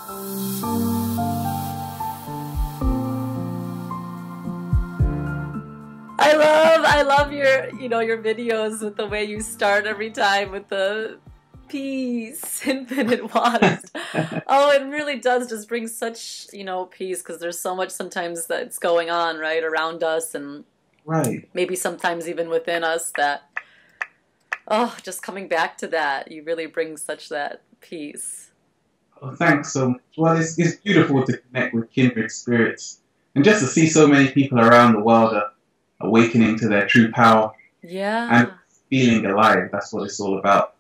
I love your, your videos with the way you start every time with the peace, infinite waters. Oh, it really does just bring such, peace, because there's so much sometimes that's going on, right, around us, and Right. maybe sometimes even within us that, oh, just coming back to that, you really bring such that peace. Well, thanks so much. Well, it's beautiful to connect with kindred spirits and just to see so many people around the world are awakening to their true power and Yeah. feeling alive. That's what it's all about.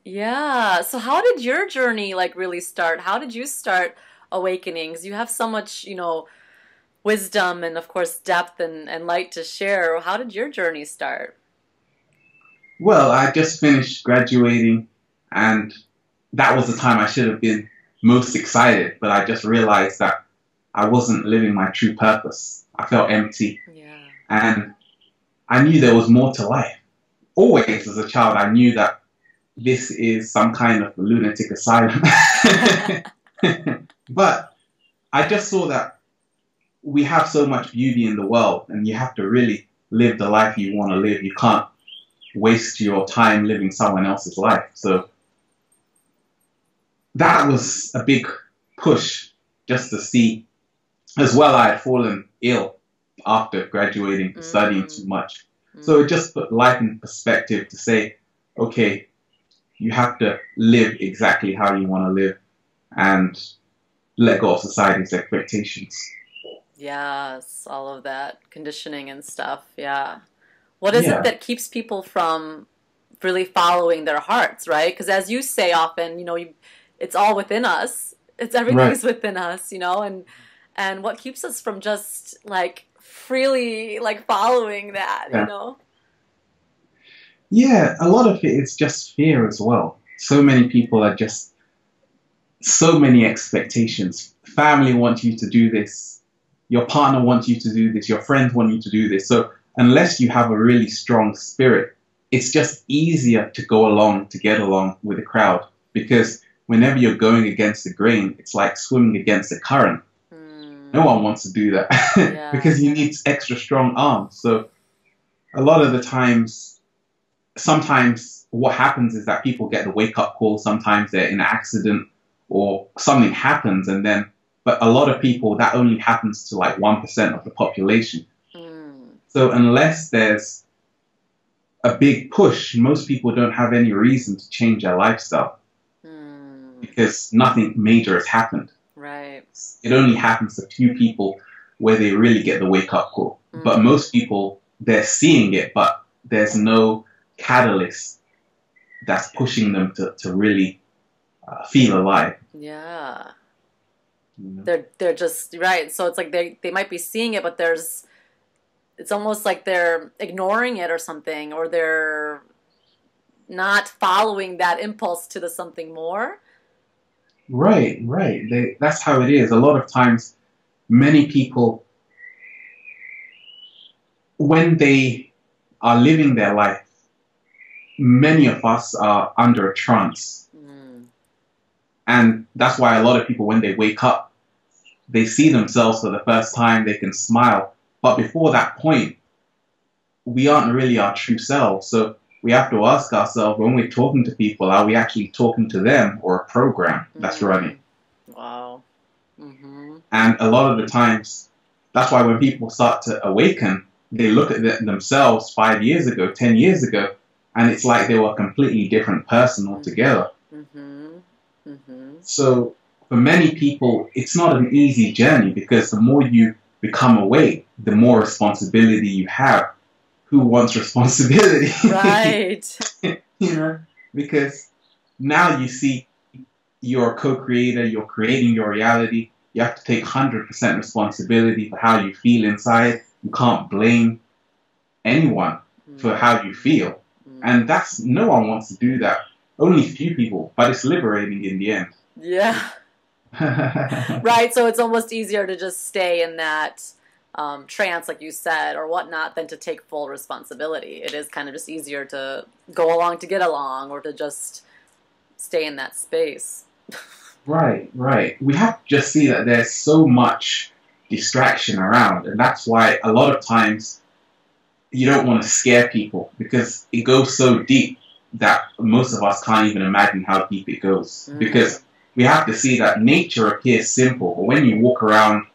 Yeah. So how did your journey like really start? How did you start awakening? 'Cause you have so much, wisdom and of course depth and light to share. How did your journey start? Well, I just finished graduating, and that was the time I should have been most excited, but I just realized that I wasn't living my true purpose. I felt empty, Yeah. and I knew there was more to life. Always as a child, I knew that this is some kind of lunatic asylum. But I just saw that we have so much beauty in the world, and you have to really live the life you want to live. You can't waste your time living someone else's life. So that was a big push just to see. As well, I had fallen ill after graduating for studying too much. So it just put life in perspective to say, okay, you have to live exactly how you want to live and let go of society's expectations. Yes, all of that conditioning and stuff. Yeah. What is it Yeah, that keeps people from really following their hearts, right? Because as you say often, it's all within us. It's everything right. is within us, and what keeps us from just like freely like following that? Yeah. Yeah, a lot of it is just fear as well. So many people are just so many expectations. Family wants you to do this. Your partner wants you to do this. Your friends want you to do this. So unless you have a really strong spirit, it's just easier to go along, to get along with the crowd. Because whenever you're going against the grain, it's like swimming against the current. No one wants to do that Yeah. because you need extra strong arms. So a lot of the times, sometimes what happens is that people get the wake up call. Sometimes they're in an accident or something happens, and then, but a lot of people, that only happens to like 1% of the population. Mm. So unless there's a big push, most people don't have any reason to change their lifestyle Mm. because nothing major has happened. Right. It only happens to few people where they really get the wake up call. But most people, they're seeing it, but there's no catalyst that's pushing them to really feel alive. Yeah. You know? They're just right. So it's like they might be seeing it, but it's almost like they're ignoring it or something, or they're not following that impulse to the something more. Right, right. That's how it is. A lot of times, many people, when they are living their life, many of us are under a trance. Mm. And that's why a lot of people, when they wake up, they see themselves for the first time, they can smile. But before that point, we aren't really our true selves. So we have to ask ourselves, when we're talking to people, are we actually talking to them or a program that's running? Wow. Mm-hmm. And a lot of the times, that's why when people start to awaken, they look at themselves 5 years ago, 10 years ago, and it's like they were a completely different person altogether. Mm-hmm. Mm-hmm. So for many people, it's not an easy journey because the more you become awake, the more responsibility you have. Who wants responsibility? Right. You know, because now you see you're a co-creator, you're creating your reality. You have to take 100% responsibility for how you feel inside. You can't blame anyone for how you feel. And that's, no one wants to do that. Only few people, but it's liberating in the end. Yeah. Right. So it's almost easier to just stay in that trance, like you said, or whatnot, than to take full responsibility. It is kind of just easier to go along to get along, or to just stay in that space. Right, right. We have to just see that there's so much distraction around, and that's why a lot of times you don't want to scare people because it goes so deep that most of us can't even imagine how deep it goes. Because we have to see that nature appears simple, but when you walk around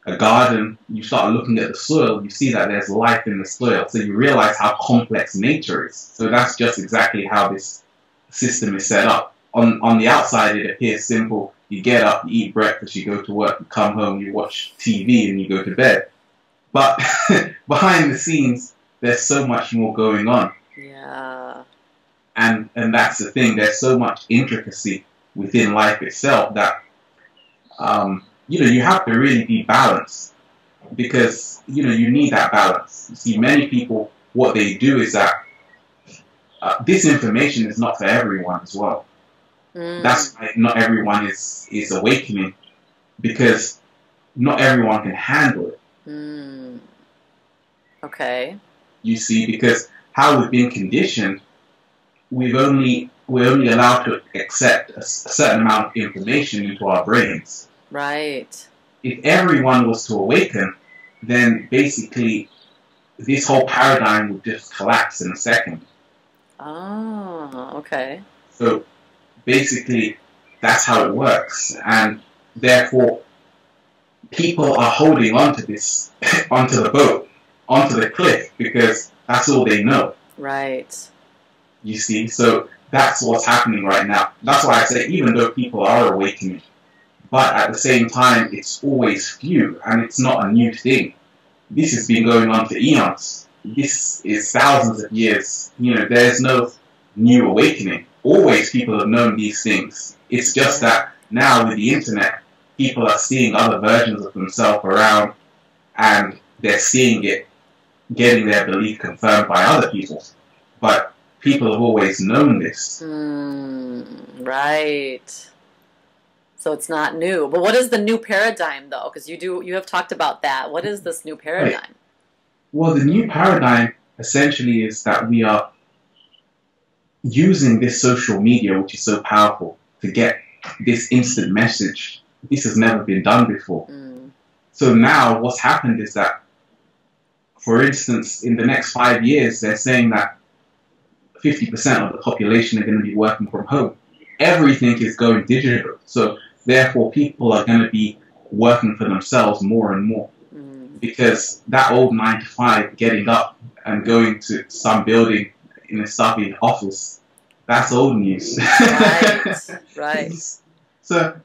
a garden, you start looking at the soil, you see that there's life in the soil. So you realize how complex nature is. So that's just exactly how this system is set up. On the outside, it appears simple. You get up, you eat breakfast, you go to work, you come home, you watch TV, and you go to bed. But behind the scenes, there's so much more going on. Yeah. And that's the thing. There's so much intricacy within life itself that you have to really be balanced because you need that balance. You see, many people, what they do is that this information is not for everyone as well. That's why not everyone is awakening, because not everyone can handle it. Okay. You see, because how we've been conditioned, we're only allowed to accept a certain amount of information into our brains. Right. If everyone was to awaken, then basically this whole paradigm would just collapse in a second. Oh, okay. So basically, that's how it works, and therefore, people are holding onto this, onto the boat, onto the cliff, because that's all they know. Right. You see, so that's what's happening right now. That's why I say, even though people are awakening, but at the same time, it's always few, and it's not a new thing. This has been going on for eons. This is thousands of years. There's no new awakening. Always people have known these things. It's just that now with the internet, people are seeing other versions of themselves around, and they're seeing it, getting their belief confirmed by other people. But people have always known this. Right. So it's not new. But what is the new paradigm, though? Because you have talked about that. What is this new paradigm? Right. Well, the new paradigm essentially is that we are using this social media, which is so powerful, to get this instant message. This has never been done before. So now what's happened is that, for instance, in the next 5 years, they're saying that 50% of the population are going to be working from home. Everything is going digital. So therefore, people are going to be working for themselves more and more. Because that old 9 to 5, getting up and going to some building in a stuffy office, that's old news. Right. So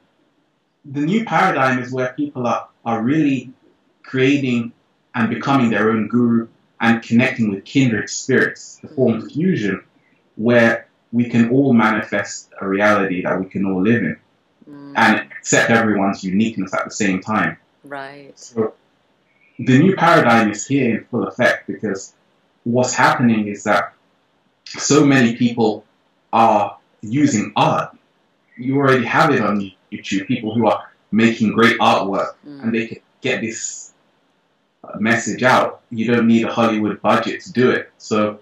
the new paradigm is where people are really creating and becoming their own guru and connecting with kindred spirits to form fusion, where we can all manifest a reality that we can all live in and accept everyone's uniqueness at the same time. Right. So the new paradigm is here in full effect, because what's happening is that so many people are using art. You already have it on YouTube, people who are making great artwork, and they can get this message out. You don't need a Hollywood budget to do it. So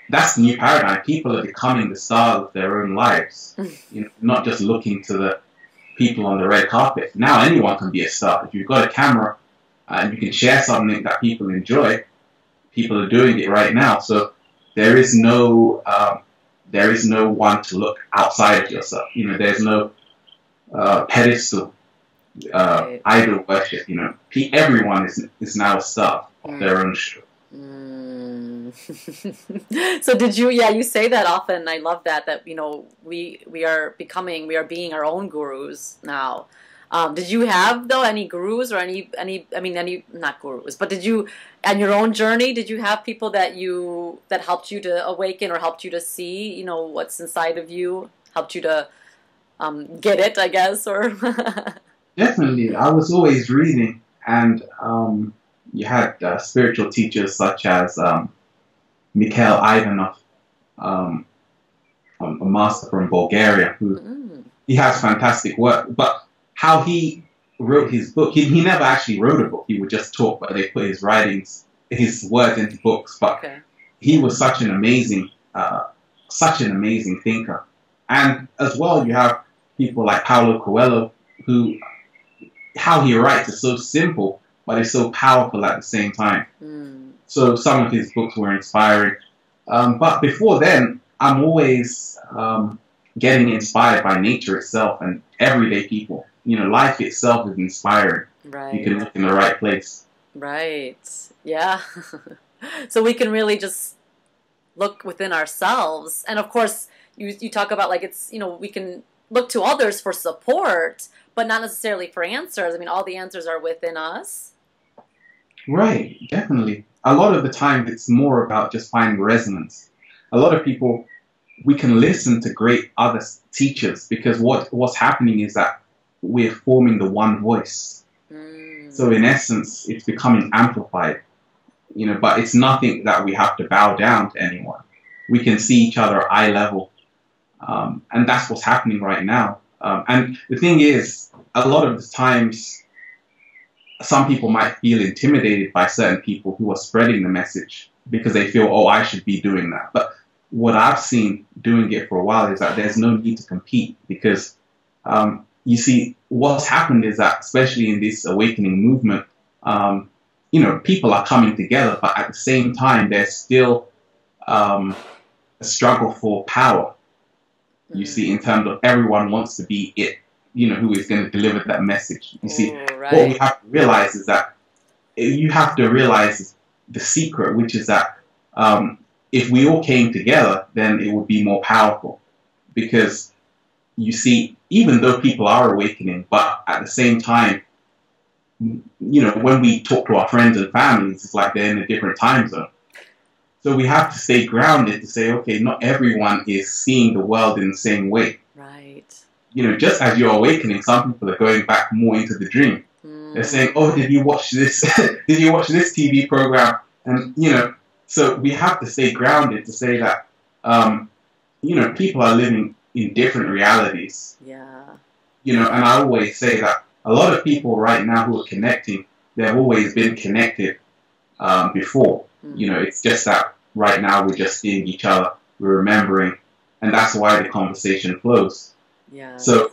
that's the new paradigm. People are becoming the star of their own lives, not just looking to the people on the red carpet. Now anyone can be a star. If you've got a camera and you can share something that people enjoy, people are doing it right now. So there is no one to look outside of yourself. There's no pedestal, idol worship. Everyone is now a star of their own show. So did you? Yeah, you say that often. I love that we are being our own gurus now. Did you have though any gurus or any not gurus, but did you, on your own journey, did you have people that helped you to awaken or helped you to see what's inside of you, helped you to get it, I guess, or Definitely. I was always reading, and you had spiritual teachers such as Mikhail Ivanov, a master from Bulgaria, who he has fantastic work. But how he wrote his book, he never actually wrote a book. He would just talk, but they put his writings, his words into books. But he was such an amazing thinker. And as well, you have people like Paulo Coelho, who, how he writes is so simple, but it's so powerful at the same time. So some of his books were inspiring. But before then, I'm always getting inspired by nature itself and everyday people. You know, life itself is inspiring. Right. You can look in the right place. Right. Yeah. So we can really just look within ourselves. And of course, you talk about like it's, you know, we can look to others for support, but not necessarily for answers. I mean, all the answers are within us. Right, definitely. A lot of the time, it's more about just finding resonance. A lot of people, we can listen to great other teachers because what's happening is that we're forming the one voice. So in essence, it's becoming amplified, you know, but it's nothing that we have to bow down to anyone. We can see each other eye level. And that's what's happening right now. And the thing is, a lot of the times, some people might feel intimidated by certain people who are spreading the message because they feel, oh, I should be doing that. But what I've seen doing it for a while is that there's no need to compete because, you see, what's happened is that, especially in this awakening movement, you know, people are coming together, but at the same time, there's still a struggle for power. You see, in terms of everyone wants to be it, you know, who is going to deliver that message. You see, right. What we have to realize is that you have to realize the secret, which is that if we all came together, then it would be more powerful. Because, you see, even though people are awakening, but at the same time, you know, when we talk to our friends and families, it's like they're in a different time zone. So we have to stay grounded to say, okay, not everyone is seeing the world in the same way. Right. You know, just as you're awakening, some people are going back more into the dream. They're saying, oh, did you watch this? Did you watch this TV program? And, you know, so we have to stay grounded to say that, you know, people are living in different realities. Yeah. You know, and I always say that a lot of people right now who are connecting, they've always been connected before. You know, it's just that right now we're just seeing each other, we're remembering, and that's why the conversation flows. Yeah. So,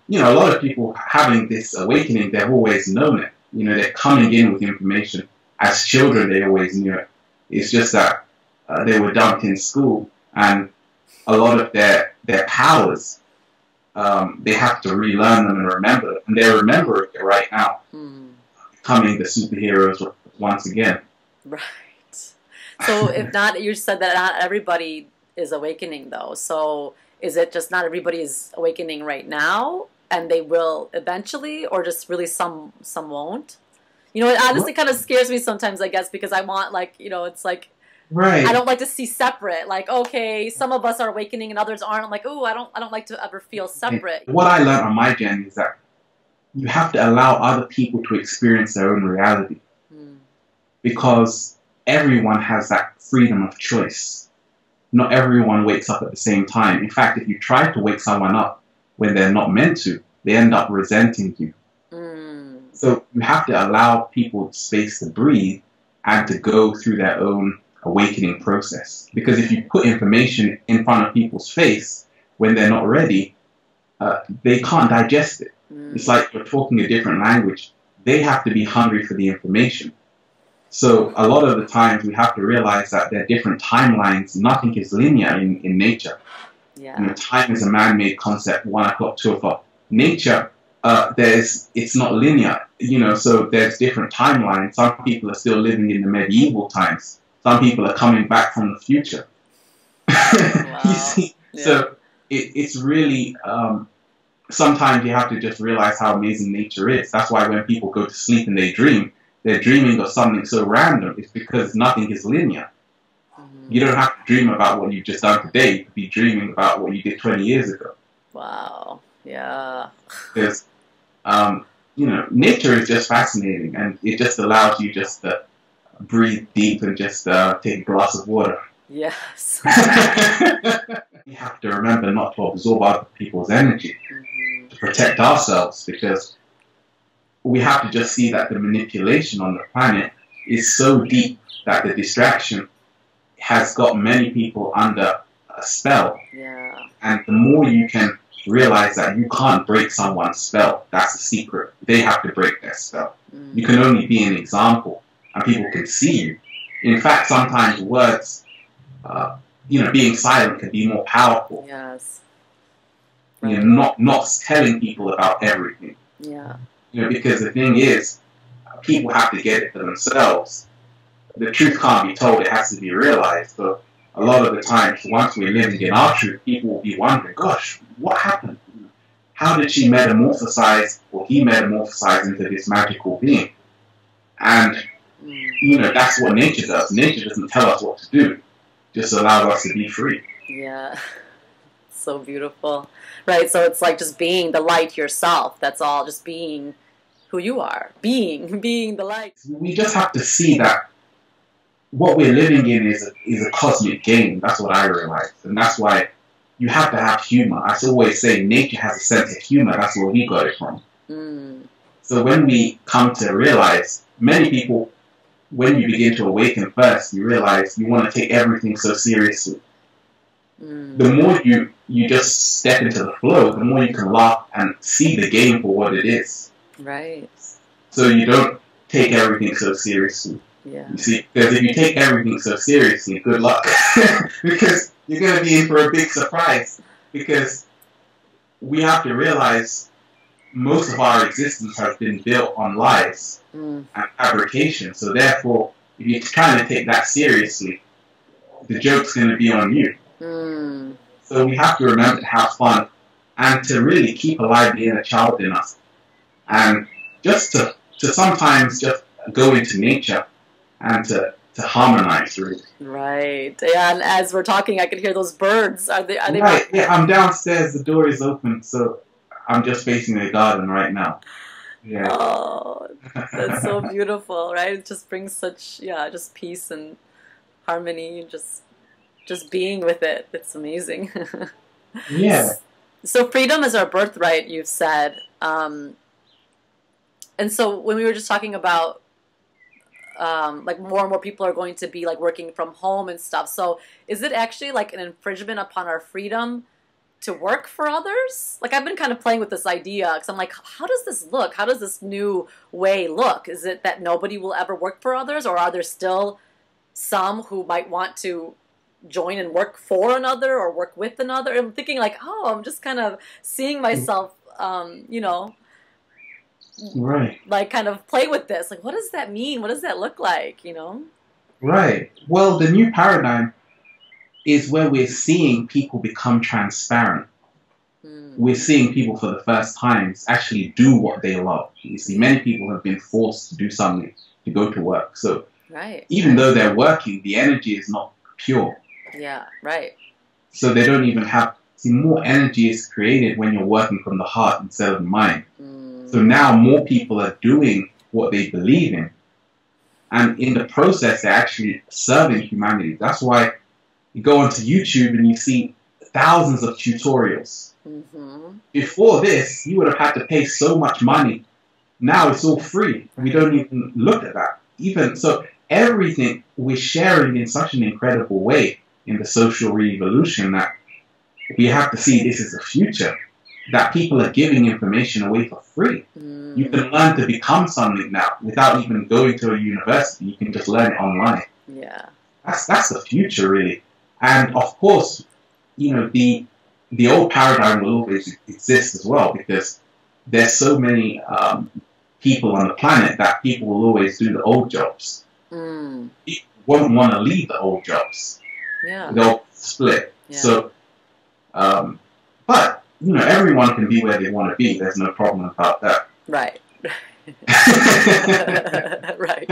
you know, a lot of people having this awakening, they've always known it. You know, they're coming in with information. As children, they always knew it. It's just that they were dumped in school, and a lot of their powers, they have to relearn them and remember them. And they're remembering it right now, becoming the superheroes once again. Right. So if not, you said that not everybody is awakening, though. So is it just not everybody is awakening right now, and they will eventually, or just really some won't? You know, it honestly kind of scares me sometimes, I guess, because I want, like, you know, it's like, right. I don't like to see separate. Like, okay, some of us are awakening and others aren't. I'm like, oh, I don't like to ever feel separate. What I learned on my journey is that you have to allow other people to experience their own reality, because everyone has that freedom of choice. Not everyone wakes up at the same time. In fact, if you try to wake someone up when they're not meant to, they end up resenting you. So you have to allow people space to breathe and to go through their own awakening process. Because if you put information in front of people's face when they're not ready, they can't digest it. It's like you're talking a different language. They have to be hungry for the information. So a lot of the times we have to realize that there are different timelines. Nothing is linear in nature. Yeah. You know, time is a man-made concept, 1 o'clock, 2 o'clock. Nature, it's not linear, you know, so there's different timelines. Some people are still living in the medieval times. Some people are coming back from the future. Wow. You see? Yeah. So it's really, sometimes you have to just realize how amazing nature is. That's why when people go to sleep and they dream, they're dreaming of something so random. It's because nothing is linear. You don't have to dream about what you've just done today. You could be dreaming about what you did 20 years ago. Wow. Yeah. Because, you know, nature is just fascinating, and it just allows you just to breathe deep and just take a glass of water. Yes. We have to remember not to absorb other people's energy to protect ourselves, because we have to just see that the manipulation on the planet is so deep that the distraction has got many people under a spell. Yeah. And the more you can realize that you can't break someone's spell. That's the secret. They have to break their spell. You can only be an example, and people can see you. In fact, sometimes words, being silent can be more powerful. Yes. Right. Not telling people about everything. Yeah. Because the thing is, people have to get it for themselves. The truth can't be told; it has to be realized. But a lot of the times, once we're living in our truth, people will be wondering, "Gosh, what happened? How did she metamorphosize, or he metamorphosize into this magical being?" And that's what nature does. Nature doesn't tell us what to do; just allows us to be free. Yeah. So beautiful. Right, so it's like just being the light yourself. That's all, just being who you are. Being the light. We just have to see that what we're living in is a cosmic game. That's what I realize. And that's why you have to have humor. I always say nature has a sense of humor. That's where we got it from. So when we come to realize, many people, when you begin to awaken first, you realize you want to take everything so seriously. The more you just step into the flow, the more you can laugh and see the game for what it is. Right. So you don't take everything so seriously. Yeah. You see, because if you take everything so seriously, good luck. Because you're going to be in for a big surprise. Because we have to realize most of our existence has been built on lies and fabrication. So therefore, if you're trying to take that seriously, the joke's going to be on you. So we have to remember to have fun and to really keep alive the inner child in us. And just to sometimes just go into nature and to harmonize, really. Right. Yeah, and as we're talking, I can hear those birds. Are they right. Yeah, I'm downstairs. The door is open, so I'm just facing the garden right now. Yeah. Oh, that's so beautiful, right? It just brings such, just peace and harmony, and just being with it. It's amazing. Yeah. So freedom is our birthright, you've said. And so when we were just talking about like more and more people are going to be like working from home and stuff. So is it actually like an infringement upon our freedom to work for others? Like I've been kind of playing with this idea because I'm like, how does this look? How does this new way look? Is it that nobody will ever work for others, or are there still some who might want to join and work for another or work with another? I'm thinking like, I'm just kind of seeing myself, right, like kind of play with this. Like, what does that mean? What does that look like? Right. Well, the new paradigm is where we're seeing people become transparent. We're seeing people for the first time actually do what they love. You see, many people have been forced to do something, to go to work. So even though they're working, the energy is not pure. Yeah, right. So they don't even have... See, more energy is created when you're working from the heart instead of the mind. So now more people are doing what they believe in. And in the process, they're actually serving humanity. That's why you go onto YouTube and you see thousands of tutorials. Before this, you would have had to pay so much money. Now it's all free. We don't even look at that. Even so, everything we're sharing in such an incredible way in the social revolution that we have to see this is the future. That people are giving information away for free. You can learn to become something now without even going to a university. You can just learn it online. Yeah, that's the future, really. And of course, the old paradigm will always exist as well, because there's so many people on the planet that people will always do the old jobs. People won't want to leave the old jobs. Yeah, they'll split. Yeah. So, but everyone can be where they want to be. There's no problem about that. Right. Right.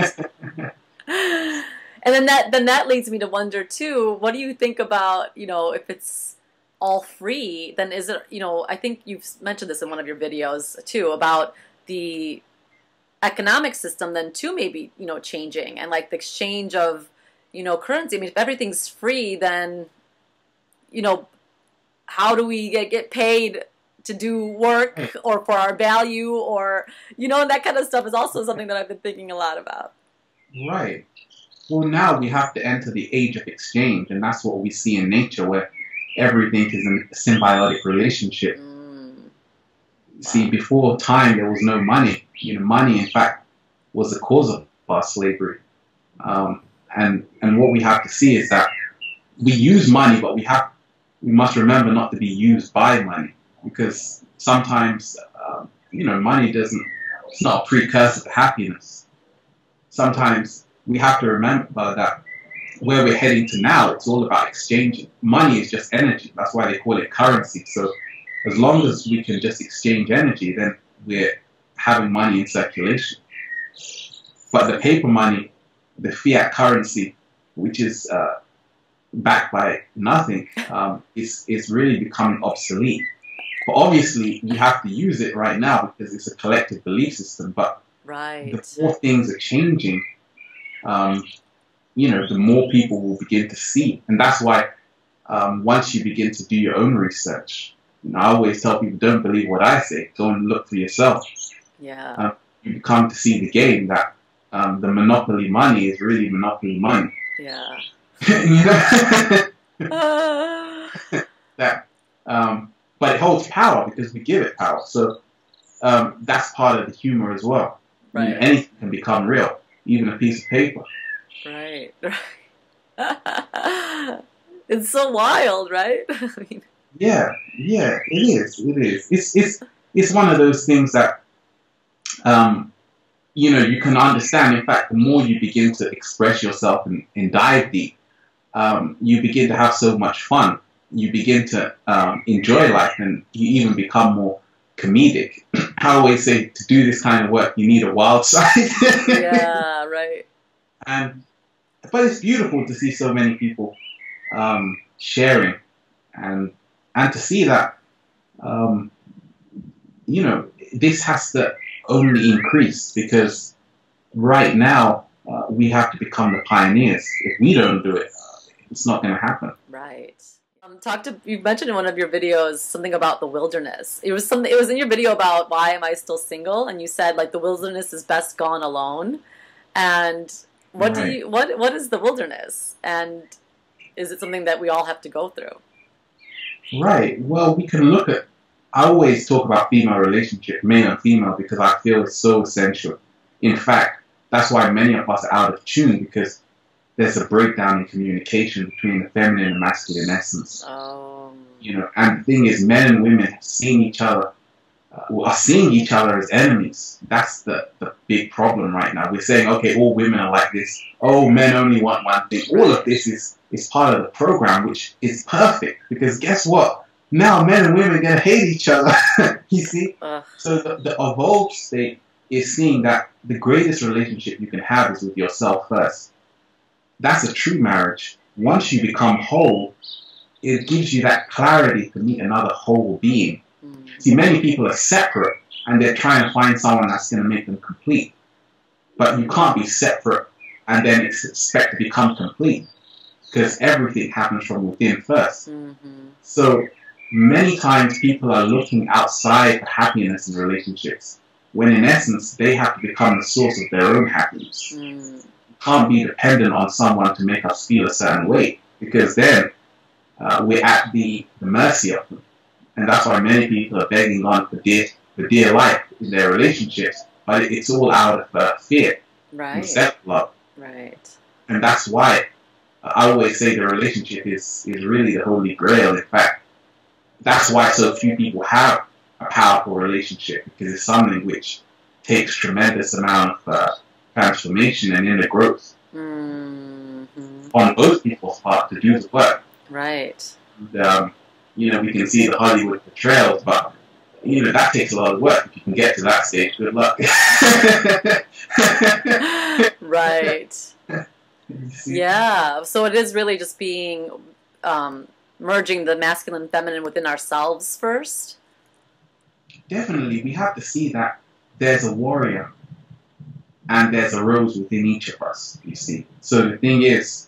And then that leads me to wonder too, what do you think about, if it's all free, then is it, I think you've mentioned this in one of your videos too, about the economic system then too maybe, changing, and like the exchange of, currency. I mean, if everything's free, then, how do we get paid to do work or for our value, or, and that kind of stuff is also something that I've been thinking a lot about. Right. Well, now we have to enter the age of exchange, and that's what we see in nature, where everything is in a symbiotic relationship. See, before time, there was no money. You know, money, in fact, was the cause of our slavery. And what we have to see is that we use money, but we must remember not to be used by money, because sometimes, money it's not a precursor to happiness. Sometimes we have to remember that where we're heading to now, it's all about exchanging. Money is just energy. That's why they call it currency. So as long as we can just exchange energy, then we're having money in circulation. But the paper money, the fiat currency, which is backed by nothing, is really becoming obsolete. But obviously, we have to use it right now because it's a collective belief system. But the more things are changing, the more people will begin to see. And that's why once you begin to do your own research, I always tell people, don't believe what I say. Go and look for yourself. Yeah. You come to see the game that the monopoly money is really monopoly money. Yeah. But it holds power because we give it power. So that's part of the humor as well. Right. Anything can become real, even a piece of paper. Right. It's so wild, right? Yeah, it is. It is. It's one of those things that you can understand. In fact, the more you begin to express yourself and dive deep, you begin to have so much fun. You begin to enjoy life, and you even become more comedic. I always say, to do this kind of work, you need a wild side. Yeah, right. But it's beautiful to see so many people sharing, and to see that this has to only increase, because right now we have to become the pioneers. If we don't do it, it's not going to happen. Right. You mentioned in one of your videos something about the wilderness. It was in your video about why am I still single, and you said like the wilderness is best gone alone. And what is the wilderness, and is it something that we all have to go through? Right. Well, we can look at. I always talk about female relationship, male and female, because I feel it's so essential. In fact, that's why many of us are out of tune, because there's a breakdown in communication between the feminine and masculine essence. And the thing is, men and women have seen each other, are seeing each other as enemies. That's the big problem right now. We're saying, okay, all women are like this. Oh, men only want one thing. All of this is part of the program, which is perfect, because guess what? Now men and women are going to hate each other. You see? So the evolved state is seeing that the greatest relationship you can have is with yourself first. That's a true marriage. Once you become whole, it gives you that clarity to meet another whole being. See, many people are separate, and they're trying to find someone that's going to make them complete. But you can't be separate and then expect to become complete, because everything happens from within first. So many times people are looking outside for happiness in relationships, when in essence they have to become the source of their own happiness. Can't be dependent on someone to make us feel a certain way, because then we're at the mercy of them. And that's why many people are begging on for dear life in their relationships, but it's all out of fear and self-love. Right. And that's why I always say the relationship is really the holy grail. In fact, that's why so few people have a powerful relationship, because it's something which takes tremendous amount of transformation and inner growth on both people's part to do the work. Right. And, we can see the Hollywood portrayals, but that takes a lot of work. If you can get to that stage, good luck. Right. Yeah. So it is really just being merging the masculine and feminine within ourselves first. Definitely, we have to see that there's a warrior and there's a rose within each of us, you see. So the thing is,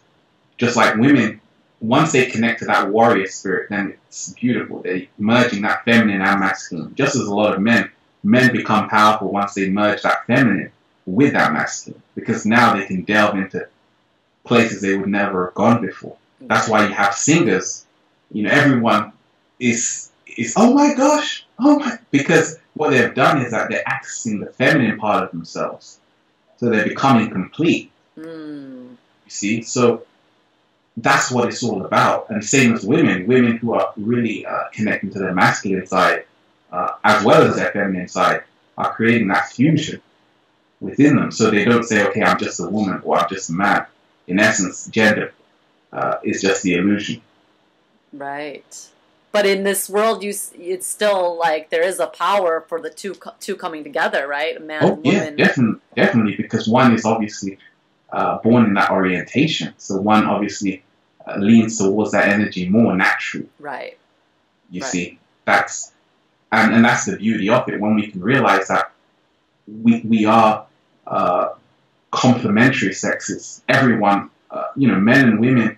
just like women, once they connect to that warrior spirit, then it's beautiful. They're merging that feminine and masculine. Just as a lot of men become powerful once they merge that feminine with that masculine, because now they can delve into places they would never have gone before. That's why you have singers. Everyone is oh my gosh, because what they've done is that they're accessing the feminine part of themselves. So they're becoming complete. You see? So that's what it's all about. And same as women who are really connecting to their masculine side, as well as their feminine side, are creating that fusion within them. So they don't say, okay, I'm just a woman or I'm just a man. In essence, gender is just the illusion. Right. But in this world, it's still like there is a power for the two coming together, right? A man and woman. Yeah, definitely, because one is obviously born in that orientation. So one obviously leans towards that energy more naturally. Right. You see, that's and that's the beauty of it, when we can realize that we are complementary sexes. Everyone, men and women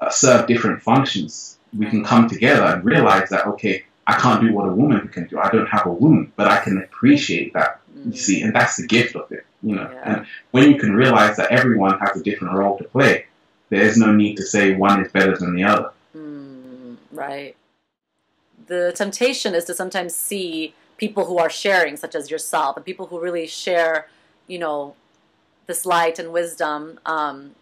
serve different functions. We can come together and realize that, okay, I can't do what a woman can do. I don't have a womb, but I can appreciate that, you see, and that's the gift of it, And when you can realize that everyone has a different role to play, there is no need to say one is better than the other. Right. The temptation is to sometimes see people who are sharing, such as yourself, and people who really share, this light and wisdom, and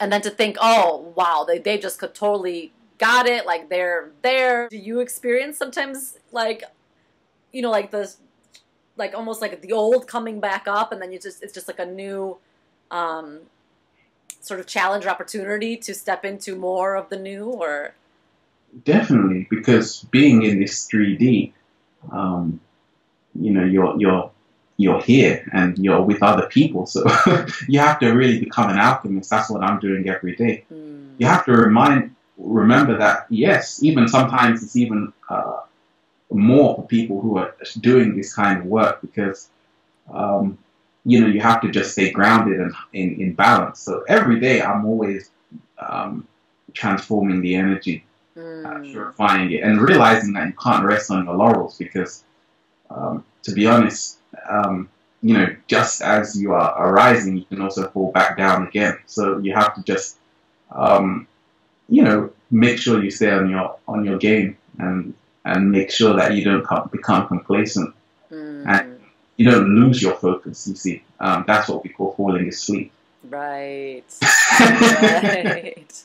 then to think, oh, wow, they just could totally got it, like they're there. Do you experience sometimes like this, like almost like the old coming back up, and then it's just like a new sort of challenge or opportunity to step into more of the new? Or definitely, because being in this 3D, you're here and you're with other people, so you have to really become an alchemist. That's what I'm doing every day. You have to remember that, yes, even sometimes it's even more for people who are doing this kind of work, because you have to just stay grounded and in balance. So every day I'm always transforming the energy, purifying it, and realizing that you can't rest on your laurels, because to be honest, just as you are arising, you can also fall back down again. So you have to just make sure you stay on your game, and make sure that you don't become complacent, and you don't lose your focus. You see, that's what we call falling asleep. Right. Right.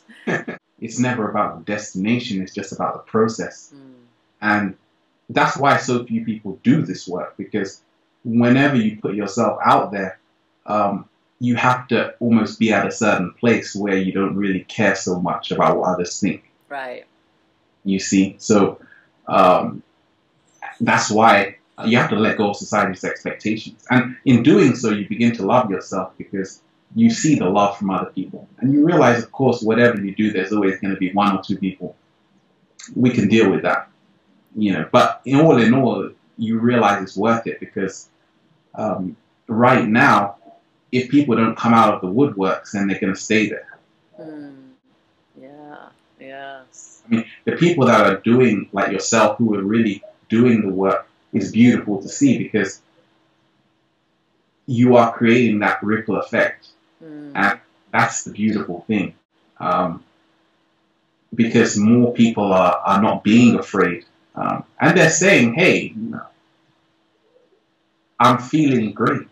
It's never about the destination. It's just about the process, and that's why so few people do this work, because whenever you put yourself out there, you have to almost be at a certain place where you don't really care so much about what others think. Right. You see? So that's why you have to let go of society's expectations. And in doing so, you begin to love yourself, because you see the love from other people. And you realize, of course, whatever you do, there's always going to be one or two people. We can deal with that. But in all, you realize it's worth it, because right now, if people don't come out of the woodworks, then they're going to stay there. Yeah, yes. I mean, the people that are doing, like yourself, who are really doing the work, is beautiful to see, because you are creating that ripple effect. And that's the beautiful thing. Because more people are not being afraid. And they're saying, hey, I'm feeling great.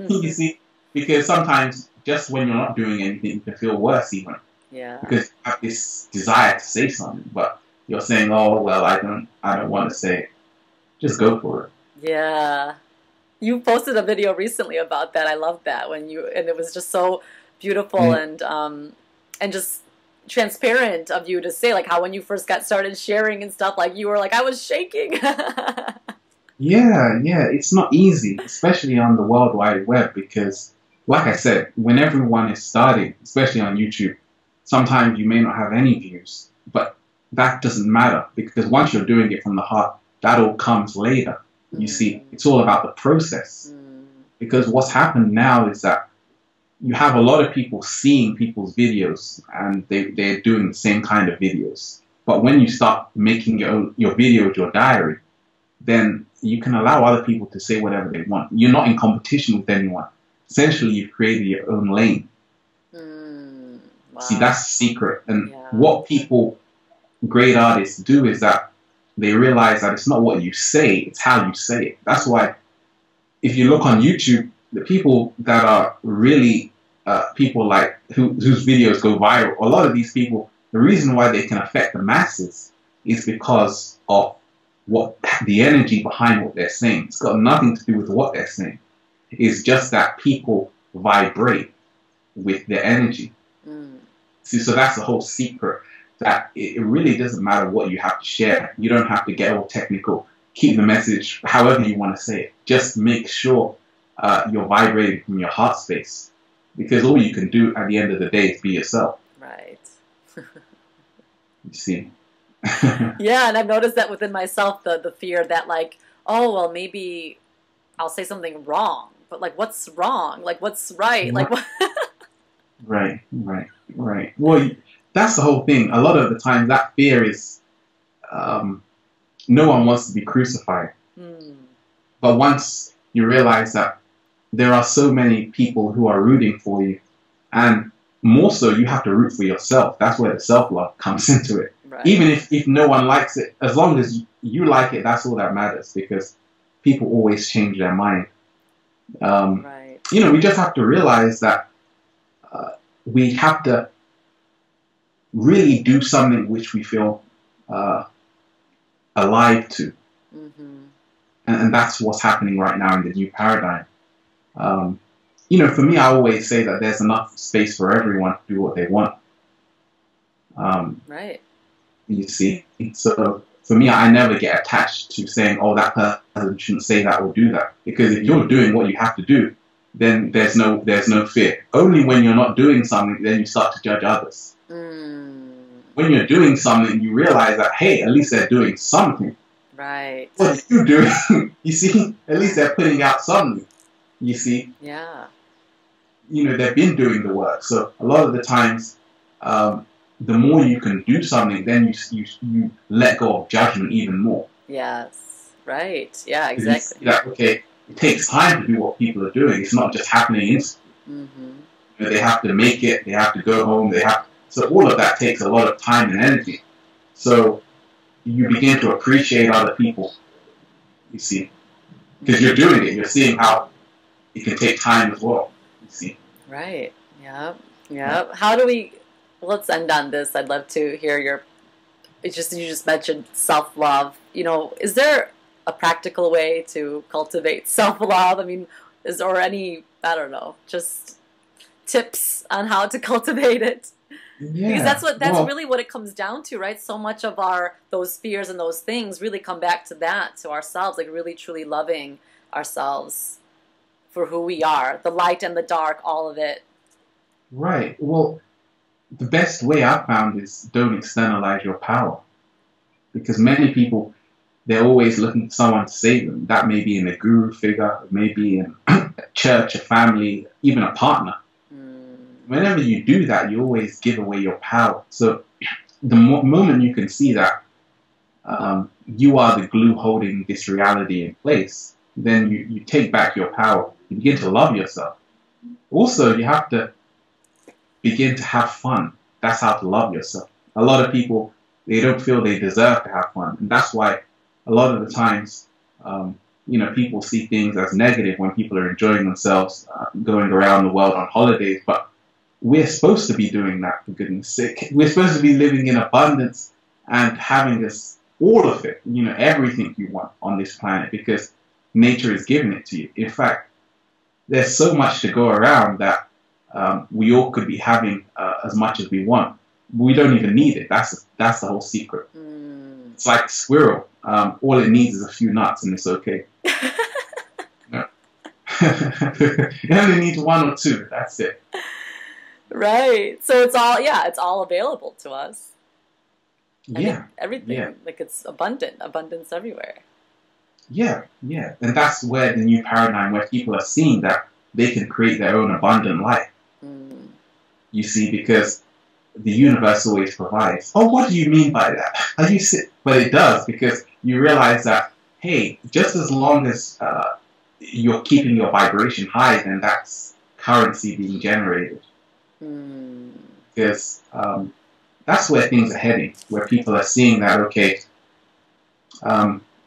You see, because sometimes just when you're not doing anything, you can feel worse even. Yeah. Because you have this desire to say something, but you're saying, oh, well, I don't want to say it. Just go for it. Yeah. You posted a video recently about that. I love that, and it was just so beautiful and just transparent of you to say, like, how when you first got started sharing and stuff, like you were like, I was shaking. Yeah, it's not easy, especially on the World Wide Web, because, like I said, when everyone is starting, especially on YouTube, sometimes you may not have any views, but that doesn't matter, because once you're doing it from the heart, that all comes later. You see, it's all about the process. Because what's happened now is that you have a lot of people seeing people's videos, and they're doing the same kind of videos. But when you start making your videos your diary, then you can allow other people to say whatever they want. You're not in competition with anyone. Essentially, you've created your own lane. Wow. See, that's the secret. And what great artists do is that they realize that it's not what you say, it's how you say it. That's why if you look on YouTube, the people that are really people like whose videos go viral, a lot of these people, the reason why they can affect the masses is because of what the energy behind what they're saying. It's got nothing to do with what they're saying. It's just that people vibrate with their energy. See, so that's the whole secret, that it really doesn't matter what you have to share. You don't have to get all technical. Keep the message however you want to say it. Just make sure you're vibrating from your heart space, because all you can do at the end of the day is be yourself. Right. You see? Yeah, and I've noticed that within myself, the fear that like, oh, well, maybe I'll say something wrong, but like, what's wrong? Like, what's right? Like, what? Right. Well, that's the whole thing. A lot of the time, that fear is no one wants to be crucified. But once you realize that there are so many people who are rooting for you, and more so, you have to root for yourself. That's where the self-love comes into it. Right. Even if no one likes it, as long as you like it, that's all that matters, because people always change their mind. Right. You know, we just have to realize that we have to really do something which we feel alive to. And that's what's happening right now in the new paradigm. You know, for me, I always say that there's enough space for everyone to do what they want. Right. You see? So for me, I never get attached to saying, oh, that person shouldn't say that or do that. Because if you're doing what you have to do, then there's no fear. Only when you're not doing something, then you start to judge others. When you're doing something, you realize that, hey, at least they're doing something. Right. What are you doing? You see? At least they're putting out something. You see? Yeah. You know, they've been doing the work. So a lot of the times, the more you can do something, then you let go of judgment even more. Yes. Right. Yeah, exactly. That, okay, it takes time to do what people are doing. It's not just happening instantly. You know, they have to make it. They have to go home. So all of that takes a lot of time and energy. So you begin to appreciate other people, you see, because you're doing it. You're seeing how it can take time as well, you see. Right. Yeah. How do we? Let's end on this. I'd love to hear your. You just mentioned self-love. You know, is there a practical way to cultivate self-love? I mean, is there any, I don't know, just tips on how to cultivate it? Yeah. Because that's really what it comes down to, right? So much of those fears and those things really come back to that, to ourselves, like really truly loving ourselves for who we are, the light and the dark, all of it. Right. Well, the best way I've found is don't externalize your power, because many people, they're always looking for someone to save them. That may be in a guru figure, it may be in a church, a family, even a partner. Whenever you do that, you always give away your power. So the moment you can see that you are the glue holding this reality in place, then you take back your power. You begin to love yourself. Also, you have to begin to have fun. That's how to love yourself. A lot of people, they don't feel they deserve to have fun. And that's why a lot of the times, you know, people see things as negative when people are enjoying themselves, going around the world on holidays. But we're supposed to be doing that, for goodness sake. We're supposed to be living in abundance and having this, all of it, you know, everything you want on this planet, because nature is giving it to you. In fact, there's so much to go around that we all could be having as much as we want. We don't even need it. That's the whole secret. It's like a squirrel. All it needs is a few nuts and it's okay. It only needs one or two. That's it. Right. So it's all available to us. Everything. Yeah. Like it's abundance everywhere. Yeah. And that's where the new paradigm, where people are seeing that they can create their own abundant life. You see, because the universe always provides. Oh, what do you mean by that? But it does, because you realize that, hey, just as long as you're keeping your vibration high, then that's currency being generated. Because that's where things are heading, where people are seeing that, okay,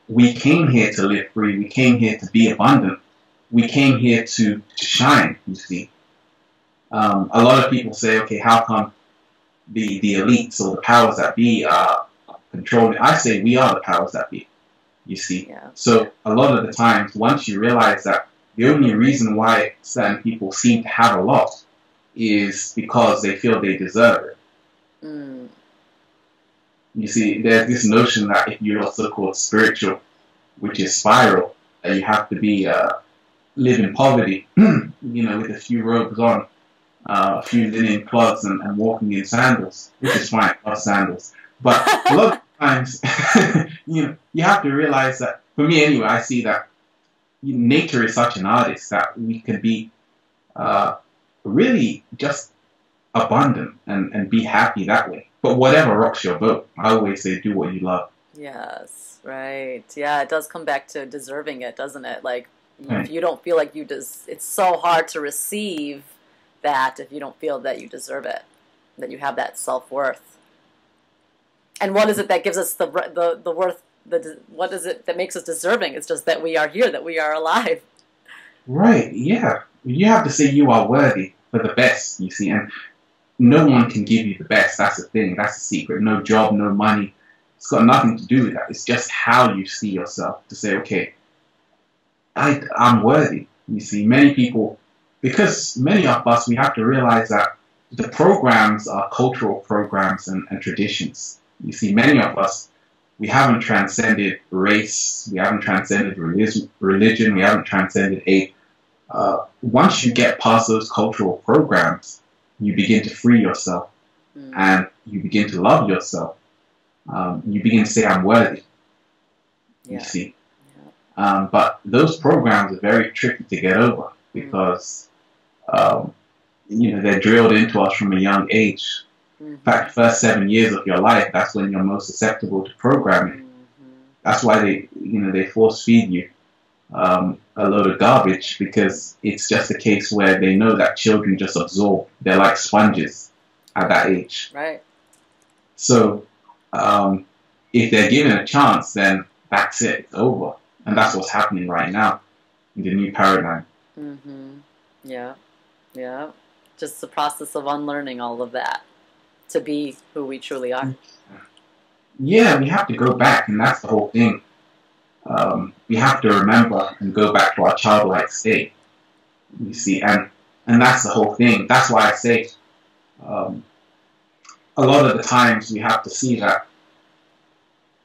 We came here to live free. We came here to be abundant. We came here to shine, you see. A lot of people say, okay, how come the elites or the powers that be are controlling? I say we are the powers that be, you see. Yeah. So a lot of the times, once you realize that the only reason why certain people seem to have a lot is because they feel they deserve it. Mm. You see, there's this notion that if you're so-called spiritual, which is spiral, that you have to be live in poverty, with a few robes on, a few linen cloths, and walking in sandals, which is fine, I love sandals. But a lot of times, you have to realize that, for me anyway, I see that nature is such an artist that we can be really just abundant and be happy that way. But whatever rocks your boat, I always say do what you love. Yes, right. Yeah, it does come back to deserving it, doesn't it? Like, Right. if you don't feel like it's so hard to receive that if you don't feel that you deserve it, that you have that self-worth. And what is it that gives us the worth? What is it that makes us deserving? It's just that we are here, that we are alive. Right, yeah. You have to say you are worthy for the best, you see, and no one can give you the best. That's the thing. That's the secret. No job, no money. It's got nothing to do with that. It's just how you see yourself to say, okay, I'm worthy. You see, many people, because many of us, we have to realize that the programs are cultural programs and traditions. You see, many of us, we haven't transcended race, we haven't transcended religion, we haven't transcended age. Once you get past those cultural programs, you begin to free yourself and you begin to love yourself. You begin to say, I'm worthy. You see. But those programs are very tricky to get over because, they're drilled into us from a young age. In fact, the first 7 years of your life, that's when you're most susceptible to programming. That's why they force feed you a load of garbage, because it's just a case where they know that children just absorb. They're like sponges at that age. Right. So if they're given a chance, then that's it. It's over. And that's what's happening right now in the new paradigm. Yeah. Yeah. Just the process of unlearning all of that to be who we truly are. Yeah, we have to go back, and that's the whole thing. We have to remember and go back to our childlike state. You see, and that's the whole thing. That's why I say a lot of the times we have to see that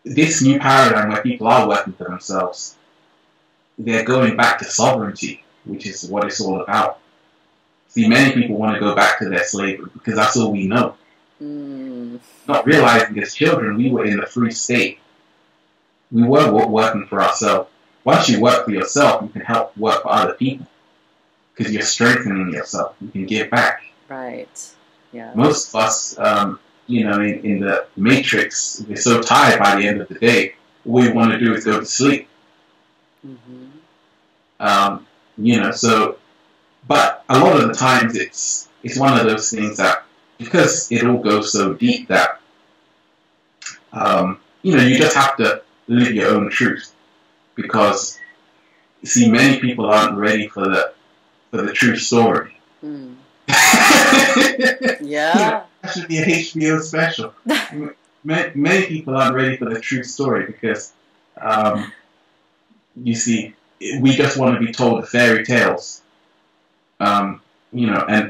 this new paradigm where people are working for themselves, they're going back to sovereignty, which is what it's all about. See, many people want to go back to their slavery because that's all we know. Not realizing as children, we were in the free state. We were working for ourselves. Once you work for yourself, you can help work for other people because you're strengthening yourself. You can give back. Right. Yeah. Most of us, in the matrix, we're so tired by the end of the day. All we want to do is go to sleep. But a lot of the times it's one of those things that, because it all goes so deep that, you just have to live your own truth, because, you see, many people aren't ready for the true story. Yeah. That should be a HBO special. Many people aren't ready for the true story because, you see, we just want to be told the fairy tales. And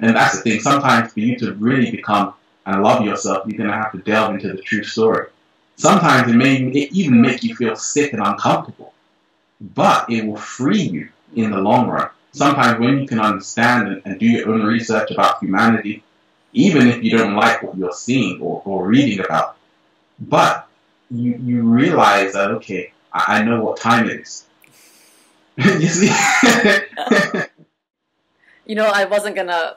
that's the thing. Sometimes for you to really become and love yourself, you're going to have to delve into the true story. Sometimes it may even make you feel sick and uncomfortable, but it will free you in the long run. Sometimes when you can understand and do your own research about humanity, even if you don't like what you're seeing or reading about, but you realize that, okay, I know what time it is. You see? I wasn't gonna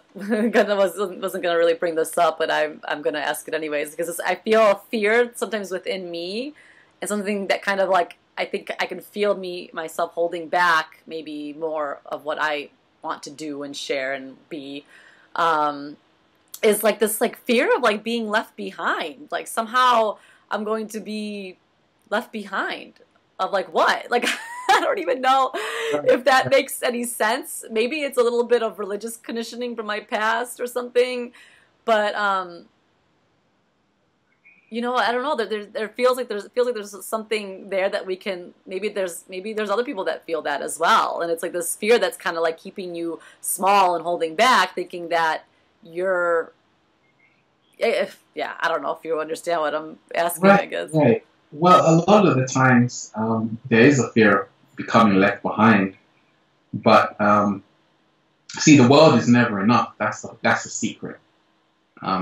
really bring this up, but I'm gonna ask it anyways, because I feel a fear sometimes within me, and something that kind of like I think I can feel myself holding back maybe more of what I want to do and share and be, is like this like fear of like being left behind. Like somehow I'm going to be left behind. of like what? Like, I don't even know if that makes any sense. Maybe it's a little bit of religious conditioning from my past or something, but you know, I don't know. There feels like there's something there that we can, maybe there's other people that feel that as well, and it's like this fear that's kind of like keeping you small and holding back, thinking that you're, yeah, I don't know if you understand what I'm asking. Right, I guess. right. Well, a lot of the times there is a fear of becoming left behind, but see, the world is never enough. That's a secret.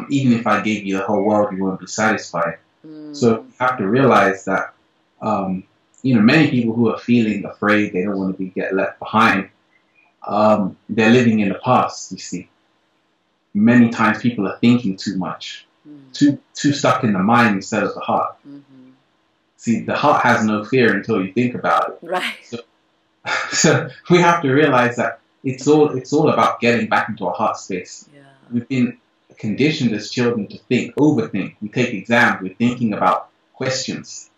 Even if I gave you the whole world, you won't be satisfied. So you have to realize that, many people who are feeling afraid, they don't want to get left behind, they're living in the past, you see. Many times people are thinking too much, too stuck in the mind instead of the heart. See, the heart has no fear until you think about it. Right. So we have to realize that it's all about getting back into our heart space. Yeah. We've been conditioned as children to overthink. We take exams, we're thinking about questions.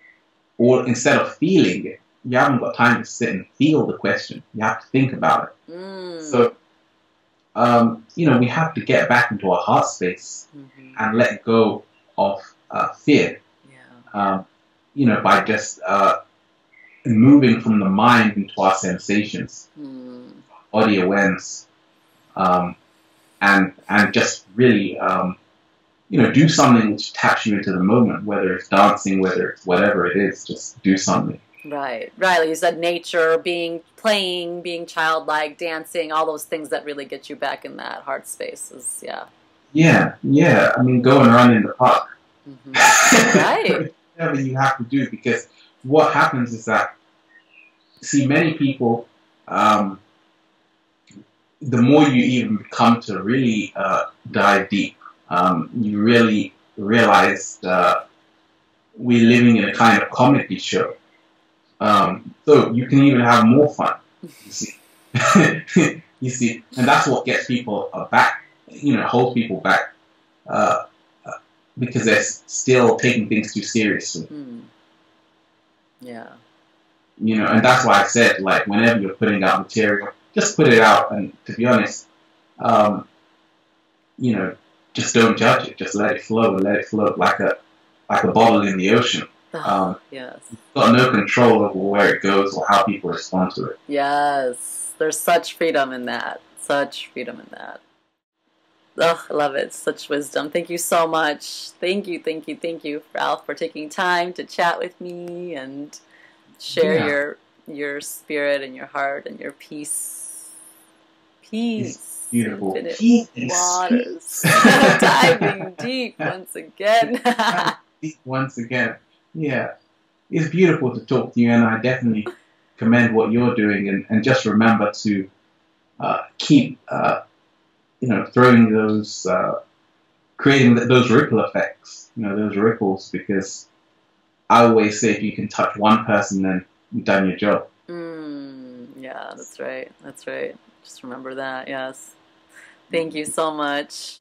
Or instead of feeling it, you haven't got time to sit and feel the question. You have to think about it. So, we have to get back into our heart space and let go of fear. Yeah. By just moving from the mind into our sensations, body awareness, and just really, do something which taps you into the moment, whether it's dancing, whether it's whatever it is, just do something. Right. Like you said, nature, playing, being childlike, dancing, all those things that really get you back in that heart space is, yeah. Yeah. I mean, go and run in the park. Right. Whatever you have to do, because what happens is that, see, many people, the more you even come to really dive deep, you really realize that we're living in a kind of comedy show. So you can even have more fun, you see. You see, and that's what gets people back, holds people back, because they're still taking things too seriously. Yeah. And that's why I said, like, whenever you're putting out material, just put it out, and to be honest, just don't judge it. Just let it flow, and let it float like a bottle in the ocean. Yes. You've got no control over where it goes or how people respond to it. Yes. There's such freedom in that. Such freedom in that. Oh, I love it. Such wisdom. Thank you so much. Thank you, Ralph, for taking time to chat with me and share your spirit and your heart and your peace. It's beautiful. Infinite Peace. waters. Diving deep once again. Once again. Yeah. It's beautiful to talk to you, and I definitely commend what you're doing, and just remember to keep throwing those creating those ripple effects, those ripples, because I always say if you can touch one person, then you've done your job. Yeah, that's right. Just remember that. Yes. Thank you so much.